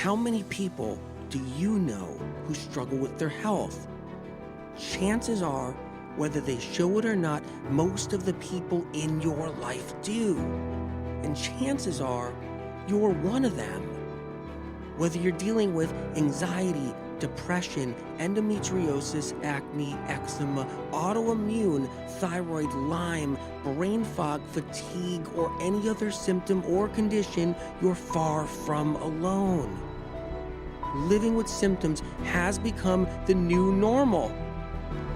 How many people do you know who struggle with their health? Chances are, whether they show it or not, most of the people in your life do. And chances are, you're one of them. Whether you're dealing with anxiety, depression, endometriosis, acne, eczema, autoimmune, thyroid, Lyme, brain fog, fatigue, or any other symptom or condition, you're far from alone. Living with symptoms has become the new normal.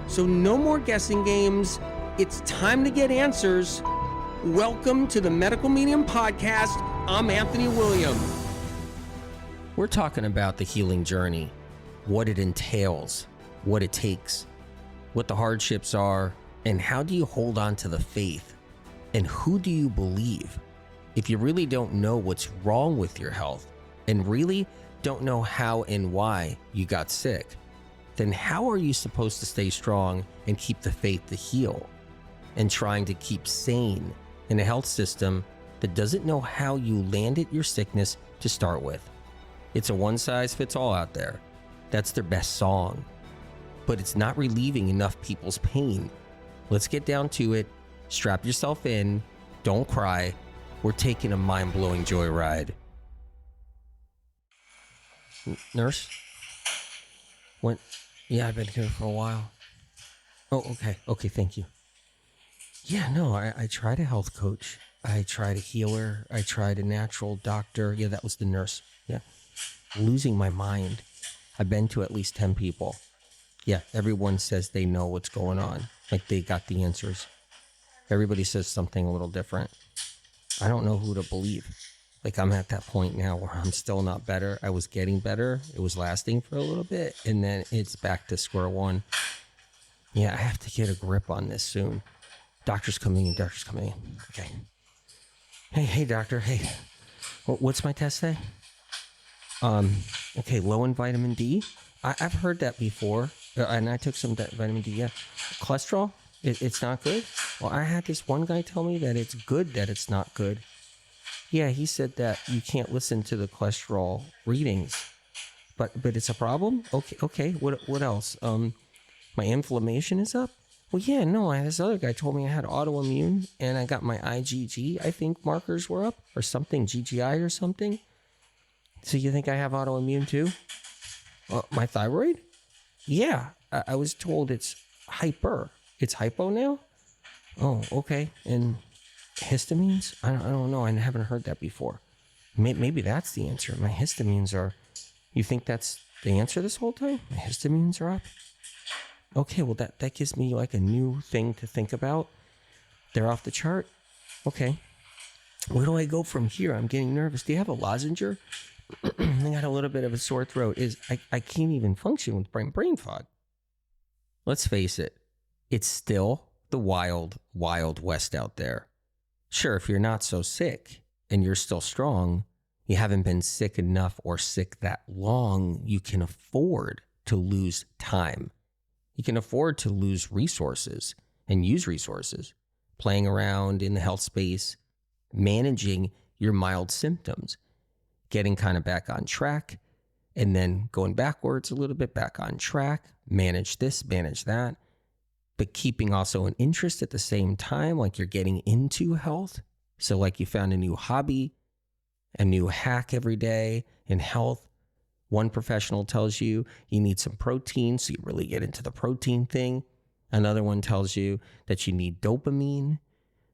So no more guessing games. It's time to get answers. Welcome to the Medical Medium Podcast. I'm Anthony William. We're talking about the healing journey, what it entails, what it takes, what the hardships are, and how do you hold on to the faith, and who do you believe? If you really don't know what's wrong with your health, and really don't know how and why you got sick, then how are you supposed to stay strong and keep the faith to heal, and trying to keep sane in a health system that doesn't know how you landed your sickness to start with? It's a one-size-fits-all out there. That's their best song. But it's not relieving enough people's pain. Let's get down to it. Strap yourself in. Don't cry. We're taking a mind-blowing joyride. Nurse? When? Yeah, I've been here for a while. Oh, okay. Okay, thank you. Yeah, no, I tried a health coach. I tried a healer. I tried a natural doctor. Yeah, that was the nurse. Yeah. Losing my mind. I've been to at least 10 people. Yeah, everyone says they know what's going on. Like they got the answers. Everybody says something a little different. I don't know who to believe. Like I'm at that point now where I'm still not better. I was getting better. It was lasting for a little bit. And then it's back to square one. Yeah, I have to get a grip on this soon. Doctor's coming in. Okay. Hey, doctor. Hey, what's my test say? Okay, low in vitamin D. I've heard that before, and I took some vitamin D. Yeah, cholesterol. It's not good. Well, I had this one guy tell me that it's good that it's not good. Yeah, he said that you can't listen to the cholesterol readings, but it's a problem. Okay. What else? My inflammation is up. Well, yeah, no. This other guy told me I had autoimmune, and I got my IgG. I think markers were up, or something, GGI or something. So you think I have autoimmune too? My thyroid? Yeah, I was told it's hyper. It's hypo now? Oh, okay. And histamines? I don't know. I haven't heard that before. Maybe that's the answer. My histamines are... You think that's the answer this whole time? My histamines are up? Okay, well, that gives me like a new thing to think about. They're off the chart? Okay. Where do I go from here? I'm getting nervous. Do you have a lozenger? I got a little bit of a sore throat. I can't even function with brain fog. Let's face it, it's still the wild, wild west out there. Sure, if you're not so sick and you're still strong, you haven't been sick enough or sick that long, you can afford to lose time. You can afford to lose resources and use resources, playing around in the health space, managing your mild symptoms, getting kind of back on track, and then going backwards a little bit, back on track, manage this, manage that, but keeping also an interest at the same time, like you're getting into health. So like you found a new hobby, a new hack every day in health. One professional tells you you need some protein, so you really get into the protein thing. Another one tells you that you need dopamine.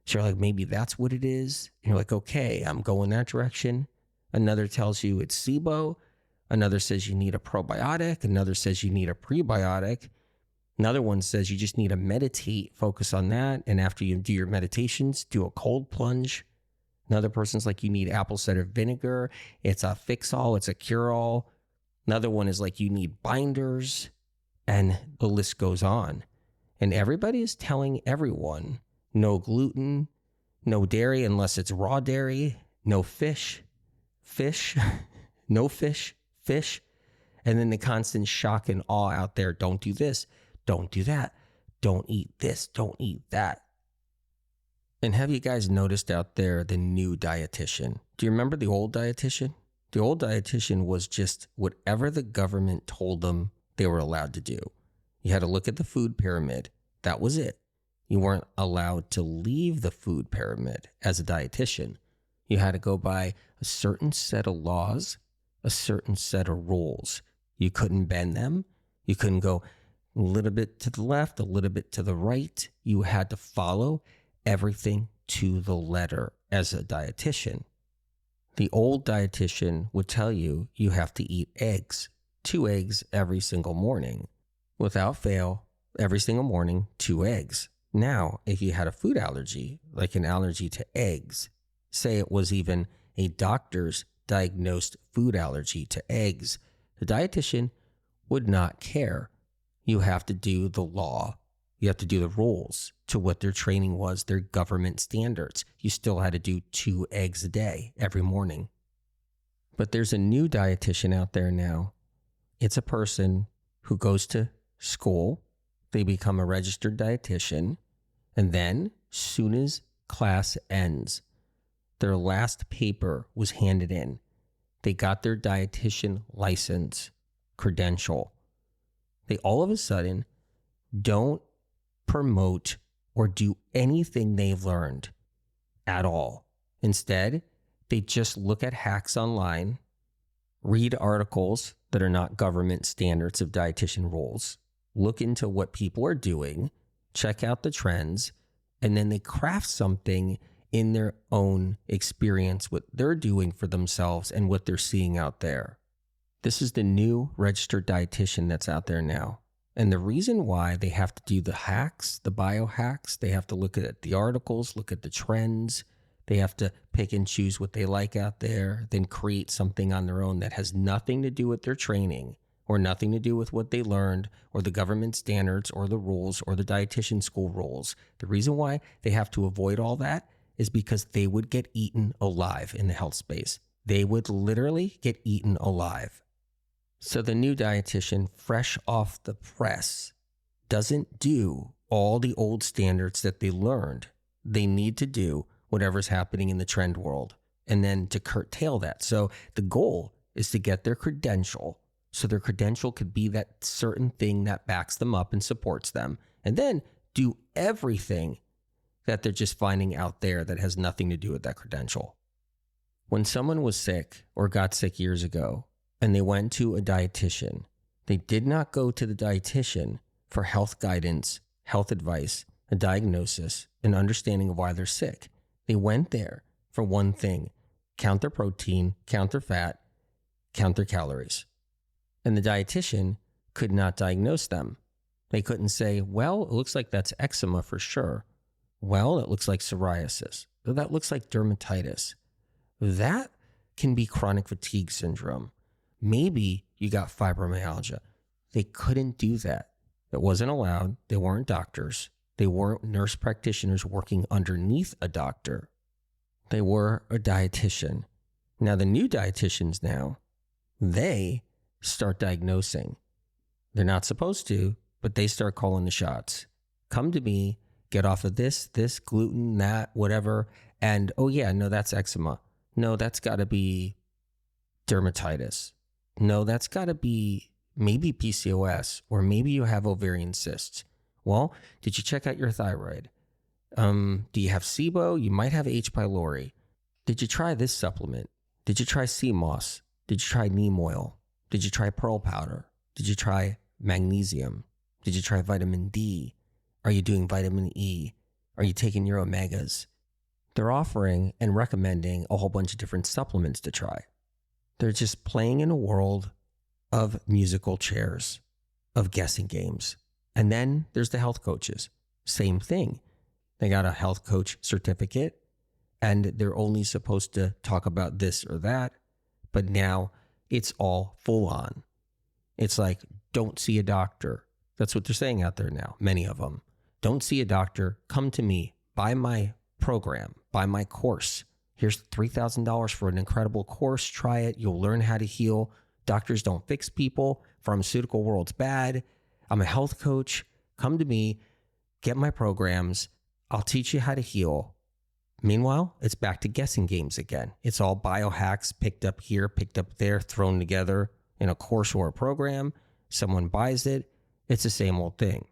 So you're like, maybe that's what it is. And you're like, okay, I'm going that direction. Another tells you it's SIBO. Another says you need a probiotic. Another says you need a prebiotic. Another one says you just need to meditate, focus on that. And after you do your meditations, do a cold plunge. Another person's like, you need apple cider vinegar. It's a fix-all. It's a cure-all. Another one is like, you need binders. And the list goes on. And everybody is telling everyone, no gluten, no dairy unless it's raw dairy, no fish. No fish. And then the constant shock and awe out there. Don't do this. Don't do that. Don't eat this. Don't eat that. And have you guys noticed out there the new dietitian? Do you remember the old dietitian? The old dietitian was just whatever the government told them they were allowed to do. You had to look at the food pyramid. That was it. You weren't allowed to leave the food pyramid as a dietitian. You had to go by a certain set of laws, a certain set of rules. You couldn't bend them. You couldn't go a little bit to the left, a little bit to the right. You had to follow everything to the letter as a dietitian. The old dietitian would tell you you have to eat eggs, 2 eggs every single morning. Without fail, every single morning, 2 eggs. Now, if you had a food allergy, like an allergy to eggs, say it was even a doctor's diagnosed food allergy to eggs, the dietitian would not care. You have to do the law. You have to do the rules to what their training was, their government standards. You still had to do 2 eggs a day every morning. But there's a new dietitian out there now. It's a person who goes to school, they become a registered dietitian, and then soon as class ends, their last paper was handed in. They got their dietitian license, credential. They all of a sudden don't promote or do anything they've learned at all. Instead, they just look at hacks online, read articles that are not government standards of dietitian rules, look into what people are doing, check out the trends, and then they craft something in their own experience, what they're doing for themselves and what they're seeing out there. This is the new registered dietitian that's out there now. And the reason why they have to do the hacks, the biohacks, they have to look at the articles, look at the trends, they have to pick and choose what they like out there, then create something on their own that has nothing to do with their training or nothing to do with what they learned or the government standards or the rules or the dietitian school rules. The reason why they have to avoid all that is because they would get eaten alive in the health space. They would literally get eaten alive. So the new dietitian, fresh off the press, doesn't do all the old standards that they learned. They need to do whatever's happening in the trend world and then to curtail that. So the goal is to get their credential. So their credential could be that certain thing that backs them up and supports them. And then do everything that they're just finding out there that has nothing to do with that credential. When someone was sick or got sick years ago, and they went to a dietitian, they did not go to the dietitian for health guidance, health advice, a diagnosis, an understanding of why they're sick. They went there for one thing: count their protein, count their fat, count their calories. And the dietitian could not diagnose them. They couldn't say, well, it looks like that's eczema for sure. Well, it looks like psoriasis. That looks like dermatitis. That can be chronic fatigue syndrome. Maybe you got fibromyalgia. They couldn't do that. It wasn't allowed. They weren't doctors. They weren't nurse practitioners working underneath a doctor. They were a dietitian. Now, the new dietitians now, they start diagnosing. They're not supposed to, but they start calling the shots. Come to me, get off of this, gluten, that, whatever. And, oh yeah, no, that's eczema. No, that's got to be dermatitis. No, that's got to be maybe PCOS, or maybe you have ovarian cysts. Well, did you check out your thyroid? Do you have SIBO? You might have H. pylori. Did you try this supplement? Did you try sea moss? Did you try neem oil? Did you try pearl powder? Did you try magnesium? Did you try vitamin D? Are you doing vitamin E? Are you taking your omegas? They're offering and recommending a whole bunch of different supplements to try. They're just playing in a world of musical chairs, of guessing games. And then there's the health coaches. Same thing. They got a health coach certificate and they're only supposed to talk about this or that. But now it's all full on. It's like, don't see a doctor. That's what they're saying out there now, many of them. Don't see a doctor. Come to me. Buy my program. Buy my course. Here's $3,000 for an incredible course. Try it. You'll learn how to heal. Doctors don't fix people. Pharmaceutical world's bad. I'm a health coach. Come to me. Get my programs. I'll teach you how to heal. Meanwhile, it's back to guessing games again. It's all biohacks picked up here, picked up there, thrown together in a course or a program. Someone buys it. It's the same old thing.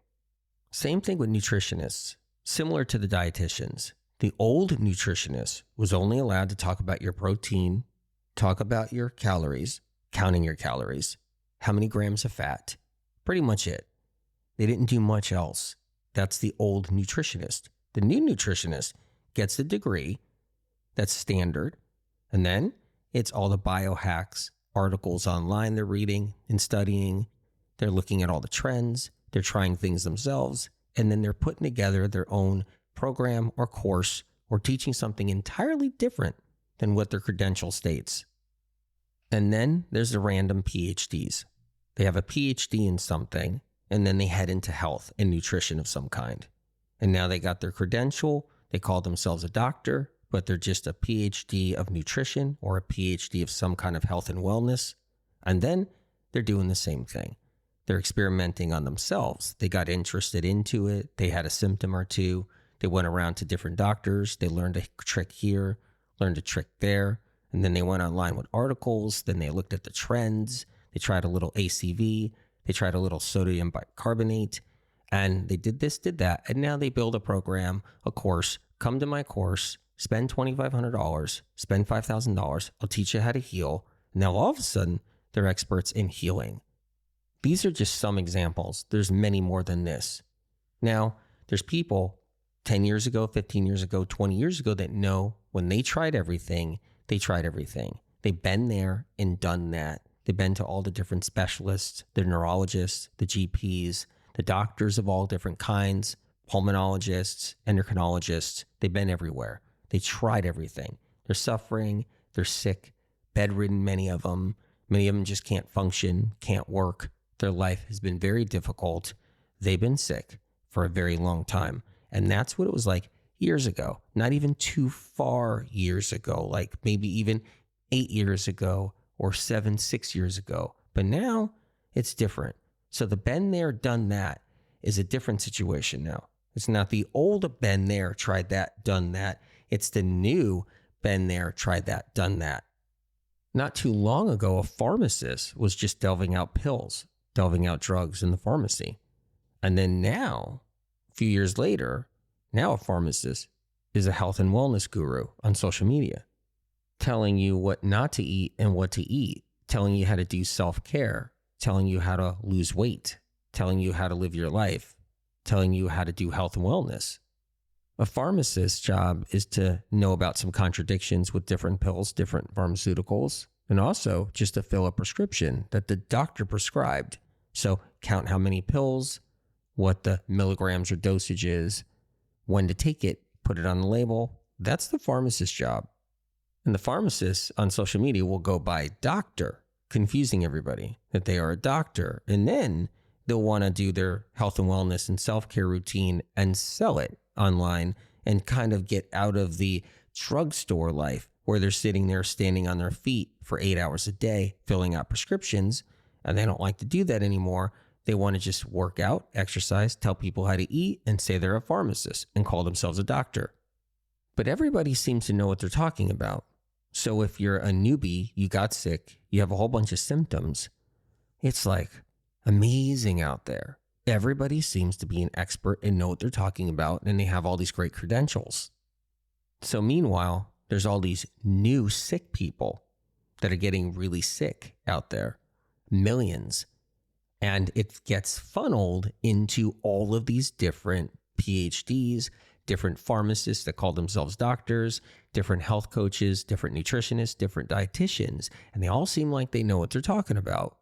Same thing with nutritionists. Similar to the dieticians. The old nutritionist was only allowed to talk about your protein, talk about your calories, counting your calories, how many grams of fat, pretty much it. They didn't do much else. That's the old nutritionist. The new nutritionist gets the degree that's standard, and then it's all the biohacks, articles online they're reading and studying. They're looking at all the trends. They're trying things themselves, and then they're putting together their own program or course or teaching something entirely different than what their credential states. And then there's the random PhDs. They have a PhD in something, and then they head into health and nutrition of some kind. And now they got their credential. They call themselves a doctor, but they're just a PhD of nutrition or a PhD of some kind of health and wellness. And then they're doing the same thing. They're experimenting on themselves. They got interested into it. They had a symptom or two. They went around to different doctors. They learned a trick here, learned a trick there. And then they went online with articles. Then they looked at the trends. They tried a little ACV. They tried a little sodium bicarbonate. And they did this, did that. And now they build a program, a course. Come to my course, spend $2,500, spend $5,000. I'll teach you how to heal. Now all of a sudden, they're experts in healing. These are just some examples. There's many more than this. Now, there's people 10 years ago, 15 years ago, 20 years ago that know when they tried everything, they tried everything. They've been there and done that. They've been to all the different specialists, the neurologists, the GPs, the doctors of all different kinds, pulmonologists, endocrinologists. They've been everywhere. They tried everything. They're suffering. They're sick, bedridden, many of them. Many of them just can't function, can't work. Their life has been very difficult. They've been sick for a very long time. And that's what it was like years ago. Not even too far years ago, like maybe even 8 years ago or 6 years ago. But now it's different. So the been there, done that is a different situation now. It's not the old been there, tried that, done that. It's the new been there, tried that, done that. Not too long ago, a pharmacist was just delving out pills, delving out drugs in the pharmacy. And then now, a few years later, now a pharmacist is a health and wellness guru on social media, telling you what not to eat and what to eat, telling you how to do self-care, telling you how to lose weight, telling you how to live your life, telling you how to do health and wellness. A pharmacist's job is to know about some contradictions with different pills, different pharmaceuticals, and also just to fill a prescription that the doctor prescribed. So count how many pills, what the milligrams or dosage is, when to take it, put it on the label. That's the pharmacist's job. And the pharmacist on social media will go by doctor, confusing everybody that they are a doctor. And then they'll want to do their health and wellness and self-care routine and sell it online and kind of get out of the drugstore life where they're sitting there standing on their feet for 8 hours a day, filling out prescriptions. And they don't like to do that anymore. They want to just work out, exercise, tell people how to eat, and say they're a pharmacist and call themselves a doctor. But everybody seems to know what they're talking about. So if you're a newbie, you got sick, you have a whole bunch of symptoms, it's like amazing out there. Everybody seems to be an expert and know what they're talking about, and they have all these great credentials. So meanwhile, there's all these new sick people that are getting really sick out there, millions. And it gets funneled into all of these different PhDs, different pharmacists that call themselves doctors, different health coaches, different nutritionists, different dieticians, and they all seem like they know what they're talking about.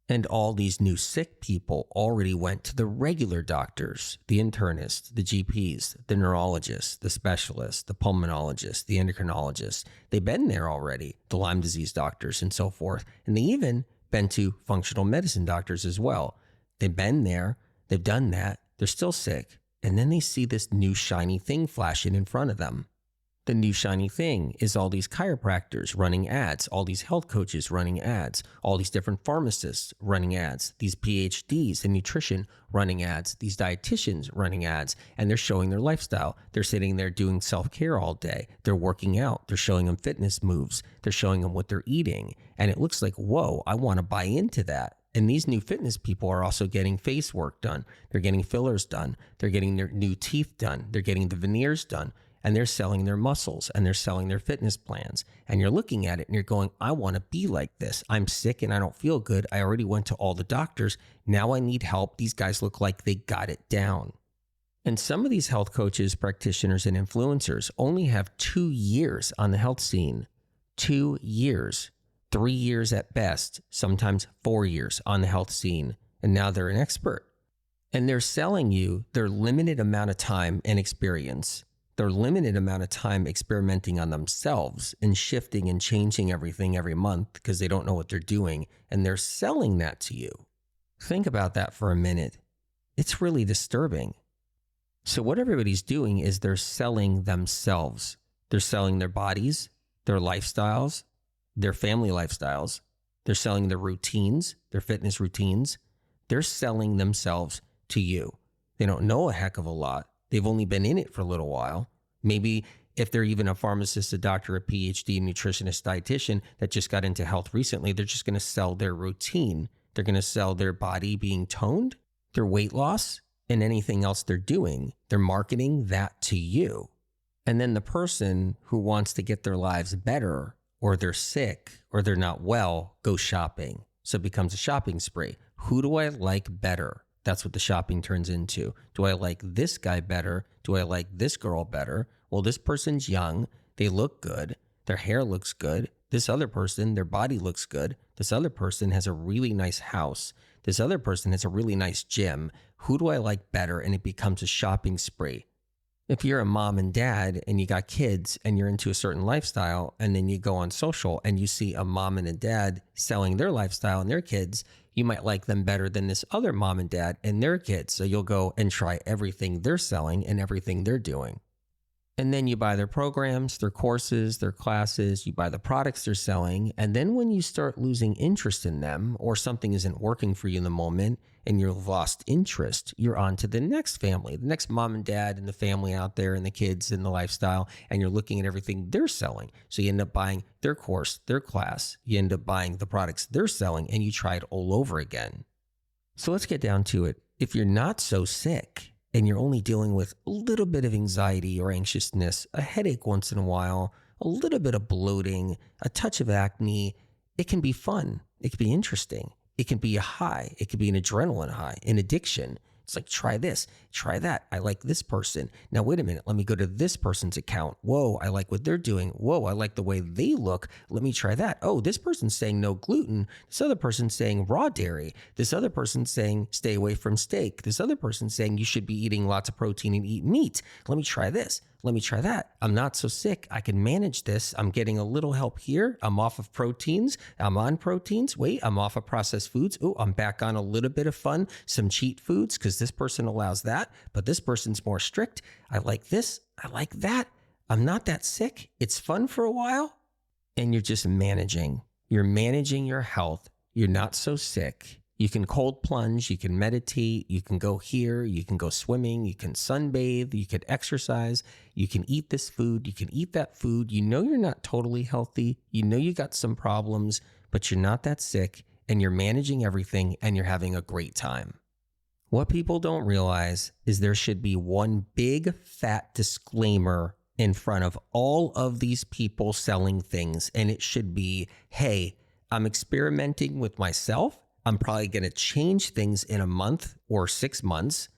And all these new sick people already went to the regular doctors, the internists, the GPs, the neurologists, the specialists, the pulmonologists, the endocrinologists. They've been there already, the Lyme disease doctors and so forth. And they even been to functional medicine doctors as well. They've been there, they've done that, they're still sick. And then they see this new shiny thing flashing in front of them. The new shiny thing is all these chiropractors running ads, all these health coaches running ads, all these different pharmacists running ads, these PhDs in nutrition running ads, these dieticians running ads, and they're showing their lifestyle. They're sitting there doing self-care all day. They're working out. They're showing them fitness moves. They're showing them what they're eating. And it looks like, whoa, I want to buy into that. And these new fitness people are also getting face work done. They're getting fillers done. They're getting their new teeth done. They're getting the veneers done. And they're selling their muscles and they're selling their fitness plans. And you're looking at it and you're going, I want to be like this. I'm sick and I don't feel good. I already went to all the doctors. Now I need help. These guys look like they got it down. And some of these health coaches, practitioners, and influencers only have 2 years on the health scene. 2 years, 3 years at best, sometimes 4 years on the health scene. And now they're an expert. And they're selling you their limited amount of time and experience. Their limited amount of time experimenting on themselves and shifting and changing everything every month because they don't know what they're doing. And they're selling that to you. Think about that for a minute. It's really disturbing. So what everybody's doing is they're selling themselves. They're selling their bodies, their lifestyles, their family lifestyles. They're selling their routines, their fitness routines. They're selling themselves to you. They don't know a heck of a lot. They've only been in it for a little while. Maybe if they're even a pharmacist, a doctor, a PhD, nutritionist, dietitian that just got into health recently, they're just going to sell their routine. They're going to sell their body being toned, their weight loss, and anything else they're doing. They're marketing that to you. And then the person who wants to get their lives better, or they're sick, or they're not well, goes shopping. So it becomes a shopping spree. Who do I like better? That's what the shopping turns into. Do I like this guy better? Do I like this girl better? Well, this person's young. They look good. Their hair looks good. This other person, their body looks good. This other person has a really nice house. This other person has a really nice gym. Who do I like better? And it becomes a shopping spree. If you're a mom and dad and you got kids and you're into a certain lifestyle and then you go on social and you see a mom and a dad selling their lifestyle and their kids, you might like them better than this other mom and dad and their kids. So you'll go and try everything they're selling and everything they're doing. And then you buy their programs, their courses, their classes, you buy the products they're selling. And then when you start losing interest in them or something isn't working for you in the moment and you've lost interest, you're on to the next family, the next mom and dad and the family out there and the kids and the lifestyle. And you're looking at everything they're selling. So you end up buying their course, their class. You end up buying the products they're selling and you try it all over again. So let's get down to it. If you're not so sick, and you're only dealing with a little bit of anxiety or anxiousness, a headache once in a while, a little bit of bloating, a touch of acne, it can be fun. It can be interesting. It can be a high. It can be an adrenaline high, an addiction. It's like, try this, try that. I like this person. Now, wait a minute. Let me go to this person's account. Whoa, I like what they're doing. Whoa, I like the way they look. Let me try that. Oh, this person's saying no gluten. This other person's saying raw dairy. This other person's saying stay away from steak. This other person's saying you should be eating lots of protein and eat meat. Let me try this. Let me try that. I'm not so sick. I can manage this. I'm getting a little help here. I'm off of proteins. I'm on proteins. Wait, I'm off of processed foods. Oh, I'm back on a little bit of fun, some cheat foods, because this person allows that, but this person's more strict. I like this. I like that. I'm not that sick. It's fun for a while. And you're just managing. You're managing your health. You're not so sick. You can cold plunge, you can meditate, you can go here, you can go swimming, you can sunbathe, you can exercise, you can eat this food, you can eat that food. You know you're not totally healthy. You know you got some problems, but you're not that sick and you're managing everything and you're having a great time. What people don't realize is there should be one big fat disclaimer in front of all of these people selling things. And it should be, hey, I'm experimenting with myself. I'm probably going to change things in a month or 6 months,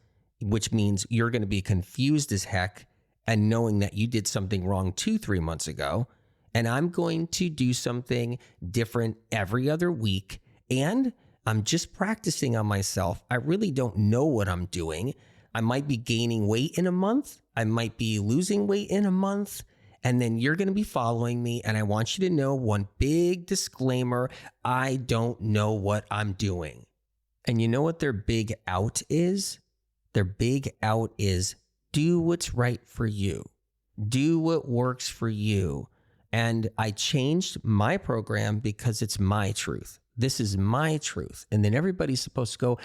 which means you're going to be confused as heck and knowing that you did something wrong 2-3 months ago. And I'm going to do something different every other week. And I'm just practicing on myself. I really don't know what I'm doing. I might be gaining weight in a month. I might be losing weight in a month. And then you're going to be following me. And I want you to know one big disclaimer. I don't know what I'm doing. And you know what their big out is? Their big out is do what's right for you. Do what works for you. And I changed my program because it's my truth. This is my truth. And then everybody's supposed to go,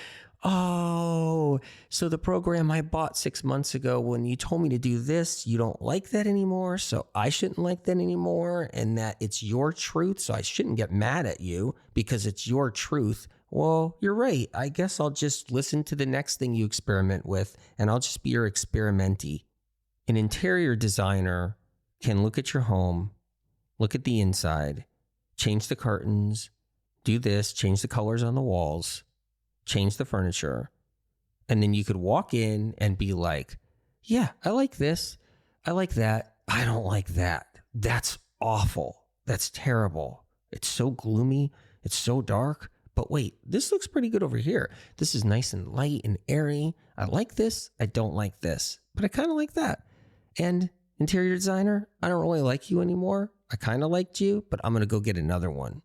oh, so the program I bought 6 months ago, when you told me to do this, you don't like that anymore. So I shouldn't like that anymore. And that it's your truth. So I shouldn't get mad at you because it's your truth. Well, you're right. I guess I'll just listen to the next thing you experiment with, and I'll just be your experimentee. An interior designer can look at your home, look at the inside, change the curtains, do this, change the colors on the walls, change the furniture, and then you could walk in and be like, yeah, I like this. I like that. I don't like that. That's awful. That's terrible. It's so gloomy. It's so dark. But wait, this looks pretty good over here. This is nice and light and airy. I like this. I don't like this, but I kind of like that. And interior designer, I don't really like you anymore. I kind of liked you, but I'm going to go get another one.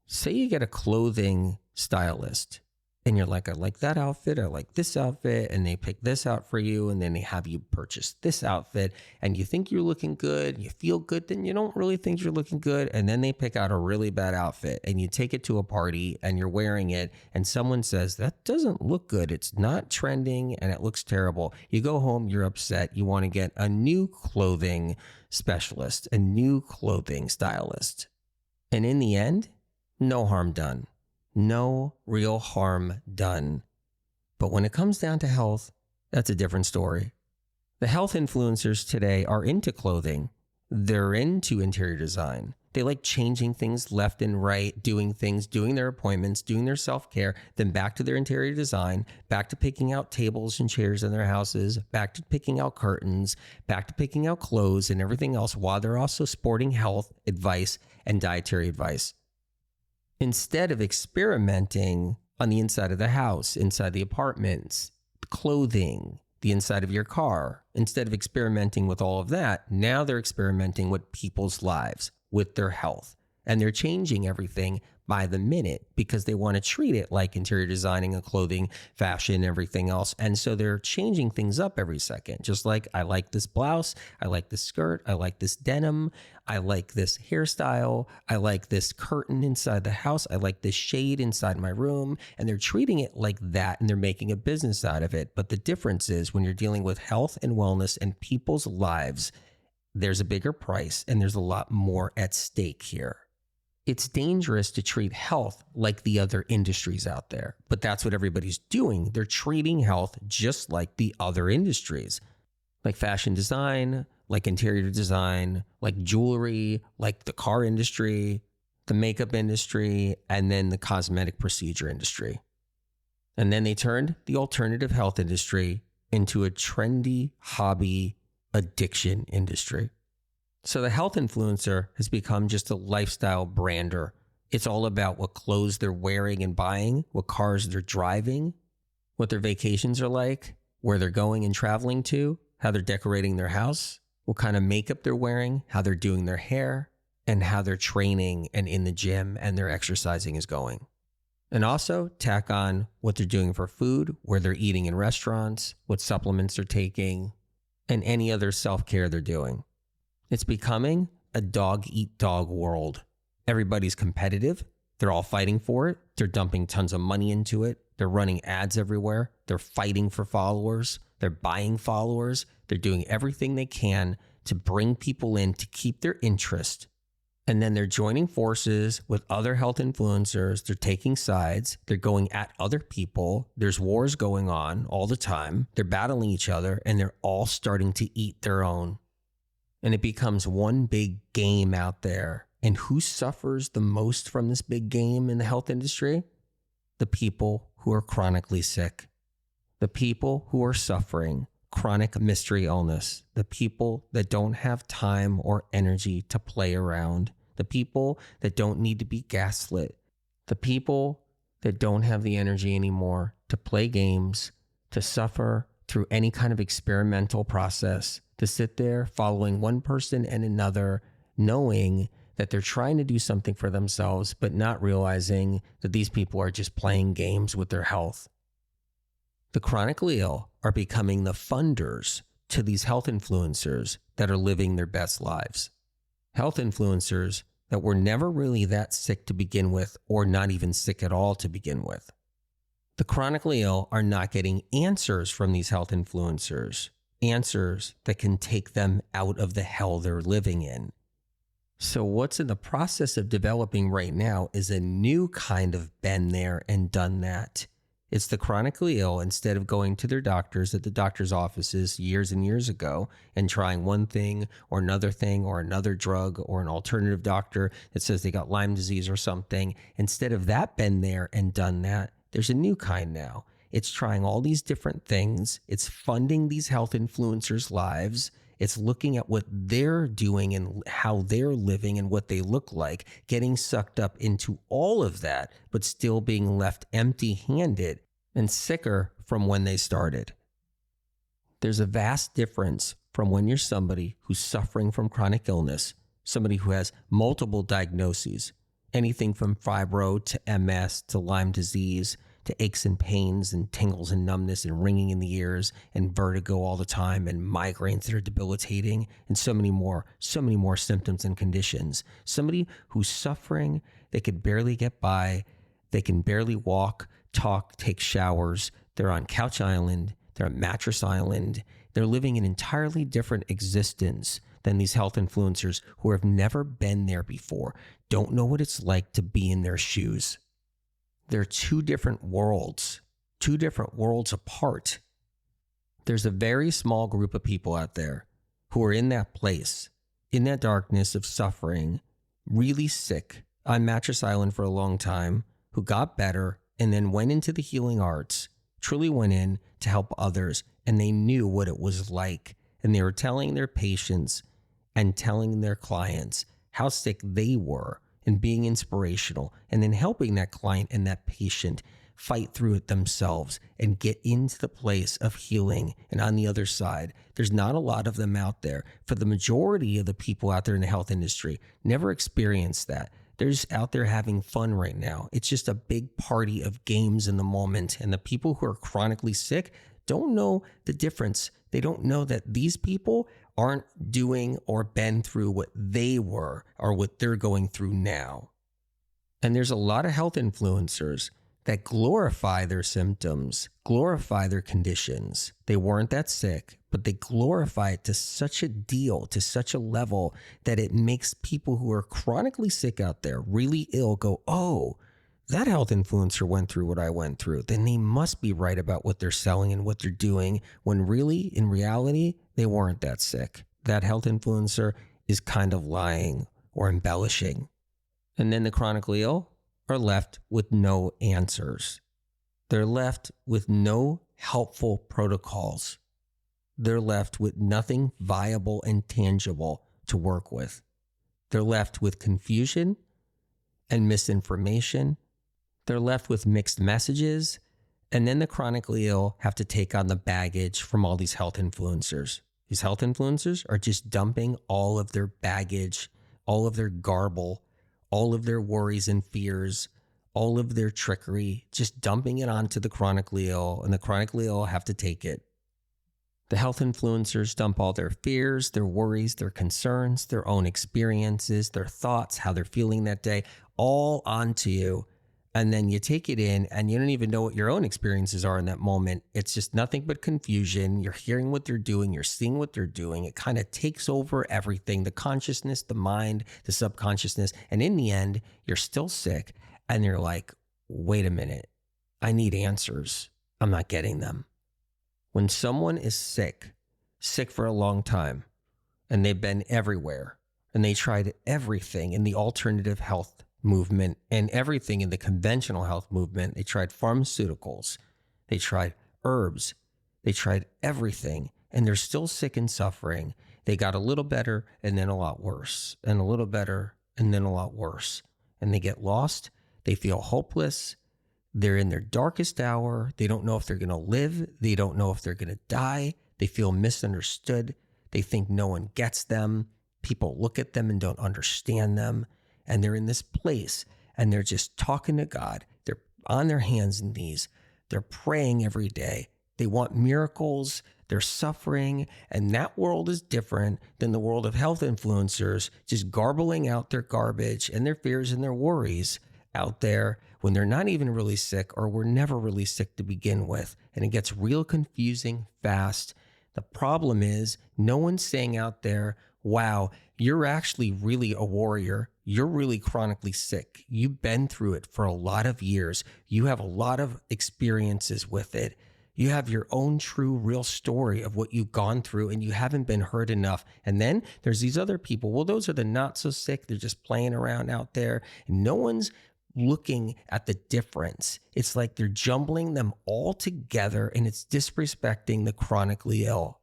Say you get a clothing stylist and you're like, I like that outfit. I like this outfit. And they pick this out for you. And then they have you purchase this outfit and you think you're looking good. You feel good. Then you don't really think you're looking good. And then they pick out a really bad outfit and you take it to a party and you're wearing it. And someone says, that doesn't look good. It's not trending and it looks terrible. You go home, you're upset. You want to get a new clothing specialist, a new clothing stylist. And in the end, no harm done. No real harm done. But when it comes down to health, that's a different story. The health influencers today are into clothing. They're into interior design. They like changing things left and right, doing things, doing their appointments, doing their self-care, then back to their interior design, back to picking out tables and chairs in their houses, back to picking out curtains, back to picking out clothes and everything else while they're also sporting health advice and dietary advice. Instead of experimenting on the inside of the house, inside the apartments, clothing, the inside of your car, instead of experimenting with all of that, now they're experimenting with people's lives, with their health. And they're changing everything by the minute because they want to treat it like interior designing and clothing, fashion, everything else. And so they're changing things up every second. Just like, I like this blouse, I like this skirt, I like this denim, I like this hairstyle, I like this curtain inside the house, I like this shade inside my room. And they're treating it like that and they're making a business out of it. But the difference is when you're dealing with health and wellness and people's lives, there's a bigger price and there's a lot more at stake here. It's dangerous to treat health like the other industries out there, but that's what everybody's doing. They're treating health just like the other industries, like fashion design, like interior design, like jewelry, like the car industry, the makeup industry, and then the cosmetic procedure industry. And then they turned the alternative health industry into a trendy hobby addiction industry. So the health influencer has become just a lifestyle brander. It's all about what clothes they're wearing and buying, what cars they're driving, what their vacations are like, where they're going and traveling to, how they're decorating their house, what kind of makeup they're wearing, how they're doing their hair, and how they're training and in the gym and their exercising is going. And also tack on what they're doing for food, where they're eating in restaurants, what supplements they're taking, and any other self-care they're doing. It's becoming a dog-eat-dog world. Everybody's competitive. They're all fighting for it. They're dumping tons of money into it. They're running ads everywhere. They're fighting for followers. They're buying followers. They're doing everything they can to bring people in to keep their interest. And then they're joining forces with other health influencers. They're taking sides. They're going at other people. There's wars going on all the time. They're battling each other, and they're all starting to eat their own. And it becomes one big game out there. And who suffers the most from this big game in the health industry? The people who are chronically sick. The people who are suffering chronic mystery illness. The people that don't have time or energy to play around. The people that don't need to be gaslit. The people that don't have the energy anymore to play games, to suffer through any kind of experimental process, to sit there following one person and another, knowing that they're trying to do something for themselves, but not realizing that these people are just playing games with their health. The chronically ill are becoming the funders to these health influencers that are living their best lives. Health influencers that were never really that sick to begin with, or not even sick at all to begin with. The chronically ill are not getting answers from these health influencers, answers that can take them out of the hell they're living in. So what's in the process of developing right now is a new kind of been there and done that. It's the chronically ill, instead of going to their doctors at the doctor's offices years and years ago and trying one thing or another drug or an alternative doctor that says they got Lyme disease or something. Instead of that been there and done that, there's a new kind now. It's trying all these different things. It's funding these health influencers' lives. It's looking at what they're doing and how they're living and what they look like, getting sucked up into all of that, but still being left empty-handed and sicker from when they started. There's a vast difference from when you're somebody who's suffering from chronic illness, somebody who has multiple diagnoses, anything from fibro to MS to Lyme disease, to aches and pains and tingles and numbness and ringing in the ears and vertigo all the time and migraines that are debilitating and so many more symptoms and conditions. Somebody who's suffering, they could barely get by, they can barely walk, talk, take showers, they're on Couch Island, they're on Mattress Island, they're living an entirely different existence than these health influencers who have never been there before, don't know what it's like to be in their shoes. They're two different worlds apart. There's a very small group of people out there who are in that place, in that darkness of suffering, really sick, on Mattress Island for a long time, who got better and then went into the healing arts, truly went in to help others, and they knew what it was like. And they were telling their patients and telling their clients how sick they were, and being inspirational, and then helping that client and that patient fight through it themselves and get into the place of healing. And on the other side, there's not a lot of them out there. For the majority of the people out there in the health industry, never experienced that. They're just out there having fun right now. It's just a big party of games in the moment. And the people who are chronically sick don't know the difference. They don't know that these people aren't doing or been through what they were or what they're going through now. And there's a lot of health influencers that glorify their symptoms, glorify their conditions. They weren't that sick, but they glorify it to such a deal, to such a level that it makes people who are chronically sick out there, really ill, go, oh, that health influencer went through what I went through. Then they must be right about what they're selling and what they're doing, when really, in reality, they weren't that sick. That health influencer is kind of lying or embellishing. And then the chronically ill are left with no answers. They're left with no helpful protocols. They're left with nothing viable and tangible to work with. They're left with confusion and misinformation. They're left with mixed messages. And then the chronically ill have to take on the baggage from all these health influencers. These health influencers are just dumping all of their baggage, all of their garble, all of their worries and fears, all of their trickery, just dumping it onto the chronically ill, and the chronically ill have to take it. The health influencers dump all their fears, their worries, their concerns, their own experiences, their thoughts, how they're feeling that day, all onto you. And then you take it in and you don't even know what your own experiences are in that moment. It's just nothing but confusion. You're hearing what they're doing. You're seeing what they're doing. It kind of takes over everything, the consciousness, the mind, the subconsciousness. And in the end, you're still sick. And you're like, wait a minute, I need answers. I'm not getting them. When someone is sick for a long time, and they've been everywhere, and they tried everything in the alternative health movement and everything in the conventional health movement. They tried pharmaceuticals, they tried herbs, they tried everything, and they're still sick and suffering. They got a little better and then a lot worse, and a little better and then a lot worse. And they get lost. They feel hopeless. They're in their darkest hour. They don't know if they're going to live. They don't know if they're going to die. They feel misunderstood. They think no one gets them. People look at them and don't understand them. And they're in this place and they're just talking to God. They're on their hands and knees. They're praying every day. They want miracles. They're suffering. And that world is different than the world of health influencers just garbling out their garbage and their fears and their worries out there when they're not even really sick or were never really sick to begin with. And it gets real confusing fast. The problem is no one's saying out there, wow, you're actually really a warrior. You're really chronically sick. You've been through it for a lot of years. You have a lot of experiences with it. You have your own true, real story of what you've gone through, and you haven't been hurt enough. And then there's these other people. Well, those are the not so sick. They're just playing around out there. And no one's looking at the difference. It's like they're jumbling them all together, and it's disrespecting the chronically ill.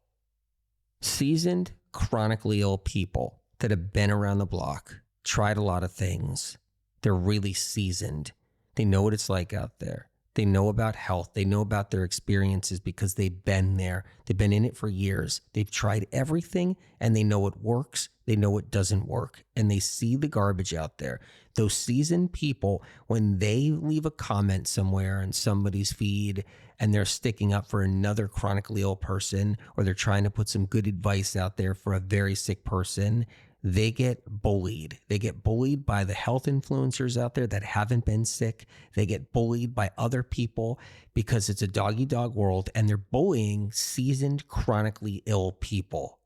Seasoned, chronically ill people that have been around the block, tried a lot of things. They're really seasoned. They know what it's like out there. They know about health. They know about their experiences because they've been there. They've been in it for years. They've tried everything, and they know what works. They know what doesn't work, and they see the garbage out there. Those seasoned people, when they leave a comment somewhere on somebody's feed and they're sticking up for another chronically ill person, or they're trying to put some good advice out there for a very sick person, they get bullied. They get bullied by the health influencers out there that haven't been sick. They get bullied by other people because it's a dog-eat-dog world, and they're bullying seasoned, chronically ill people.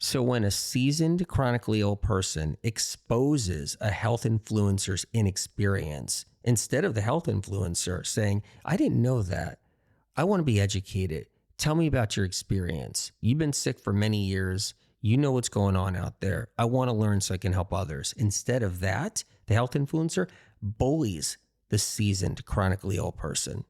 So when a seasoned, chronically ill person exposes a health influencer's inexperience, instead of the health influencer saying, I didn't know that. I want to be educated. Tell me about your experience. You've been sick for many years. You know what's going on out there. I want to learn so I can help others. Instead of that, the health influencer bullies the seasoned, chronically ill person.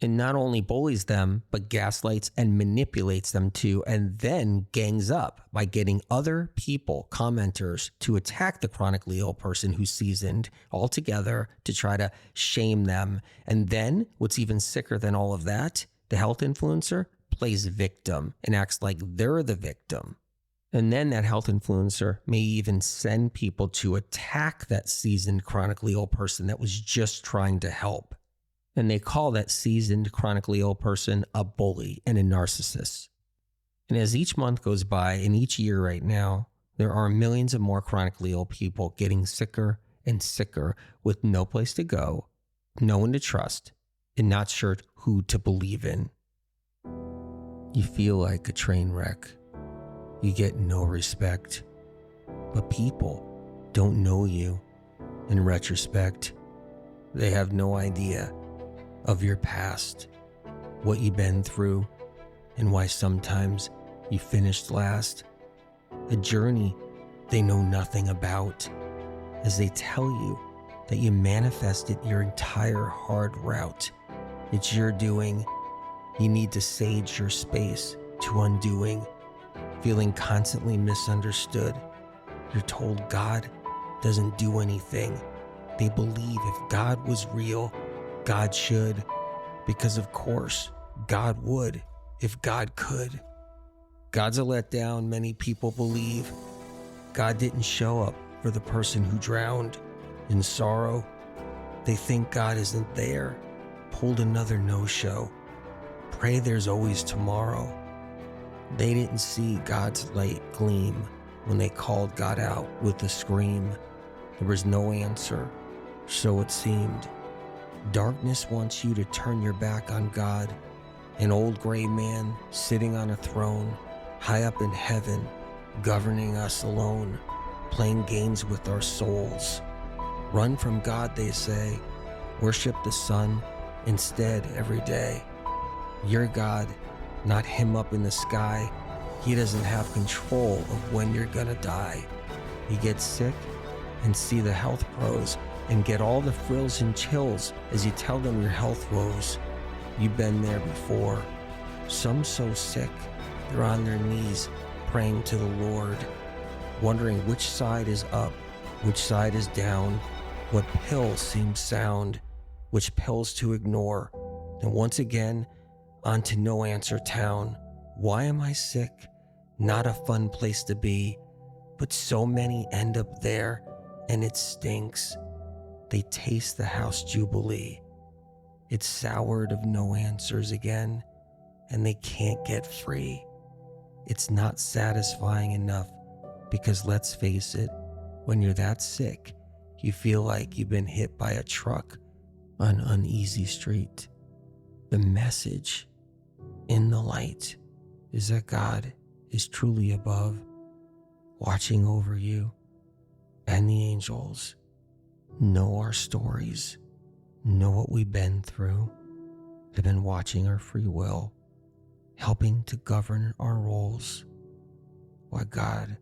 And not only bullies them, but gaslights and manipulates them too, and then gangs up by getting other people, commenters, to attack the chronically ill person who's seasoned altogether to try to shame them. And then, what's even sicker than all of that, the health influencer plays victim and acts like they're the victim. And then that health influencer may even send people to attack that seasoned, chronically ill person that was just trying to help. And they call that seasoned, chronically ill person a bully and a narcissist. And as each month goes by, and each year right now, there are millions of more chronically ill people getting sicker and sicker with no place to go, no one to trust, and not sure who to believe in. You feel like a train wreck. You get no respect. But people don't know you. In retrospect, they have no idea of your past, what you've been through, and why sometimes you finished last. A journey they know nothing about, as they tell you that you manifested your entire hard route. It's your doing. You need to sage your space to undoing, feeling constantly misunderstood. You're told God doesn't do anything. They believe if God was real, God should, because of course, God would if God could. God's a letdown, many people believe. God didn't show up for the person who drowned in sorrow. They think God isn't there, pulled another no-show. Pray there's always tomorrow. They didn't see God's light gleam when they called God out with a scream. There was no answer, so it seemed. Darkness wants you to turn your back on God, an old gray man sitting on a throne, high up in heaven, governing us alone, playing games with our souls. Run from God, they say. Worship the sun instead every day. You're God, not him up in the sky. He doesn't have control of when you're gonna die. You get sick and see the health pros and get all the frills and chills as you tell them your health woes. You've been there before. Some so sick, they're on their knees praying to the Lord, wondering which side is up, which side is down, what pill seems sound, which pills to ignore. And once again, on to no answer town. Why am I sick? Not a fun place to be, but so many end up there, and it stinks. They taste the house jubilee. It's soured of no answers again. and they can't get free. It's not satisfying enough because let's face it, when you're that sick, you feel like you've been hit by a truck on an uneasy street. The message in the light is that God is truly above, watching over you, and the angels know our stories, know what we've been through, have been watching our free will, helping to govern our roles, while God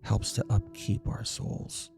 helps to upkeep our souls.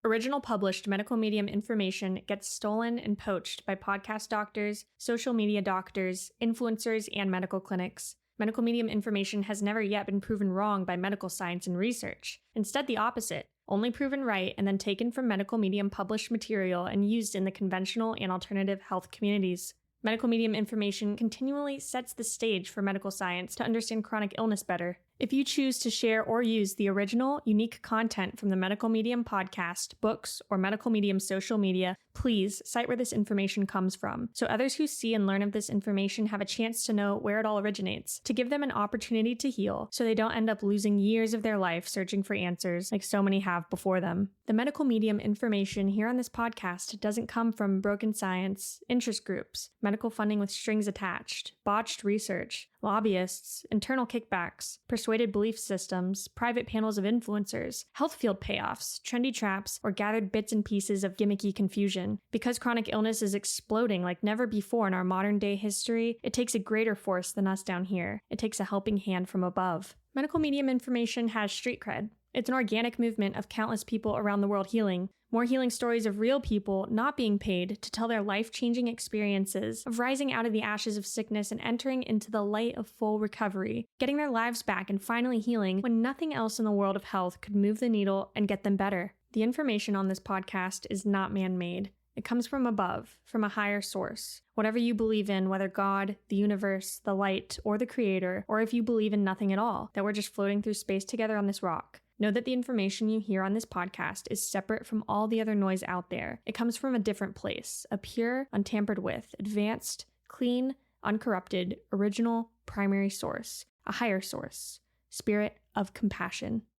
Original published medical medium information gets stolen and poached by podcast doctors, social media doctors, influencers, and medical clinics. Medical medium information has never yet been proven wrong by medical science and research. Instead, the opposite, only proven right and then taken from medical medium published material and used in the conventional and alternative health communities. Medical medium information continually sets the stage for medical science to understand chronic illness better. If you choose to share or use the original, unique content from the Medical Medium podcast, books, or Medical Medium social media, please cite where this information comes from, so others who see and learn of this information have a chance to know where it all originates, to give them an opportunity to heal, so they don't end up losing years of their life searching for answers like so many have before them. The Medical Medium information here on this podcast doesn't come from broken science, interest groups, medical funding with strings attached, botched research, lobbyists, internal kickbacks, persuaded belief systems, private panels of influencers, health field payoffs, trendy traps, or gathered bits and pieces of gimmicky confusion. Because chronic illness is exploding like never before in our modern day history, it takes a greater force than us down here. It takes a helping hand from above. Medical medium information has street cred. It's an organic movement of countless people around the world healing. More healing stories of real people not being paid to tell their life-changing experiences of rising out of the ashes of sickness and entering into the light of full recovery, getting their lives back and finally healing when nothing else in the world of health could move the needle and get them better. The information on this podcast is not man-made. It comes from above, from a higher source. Whatever you believe in, whether God, the universe, the light, or the creator, or if you believe in nothing at all, that we're just floating through space together on this rock. Know that the information you hear on this podcast is separate from all the other noise out there. It comes from a different place, a pure, untampered with, advanced, clean, uncorrupted, original, primary source, a higher source, spirit of compassion.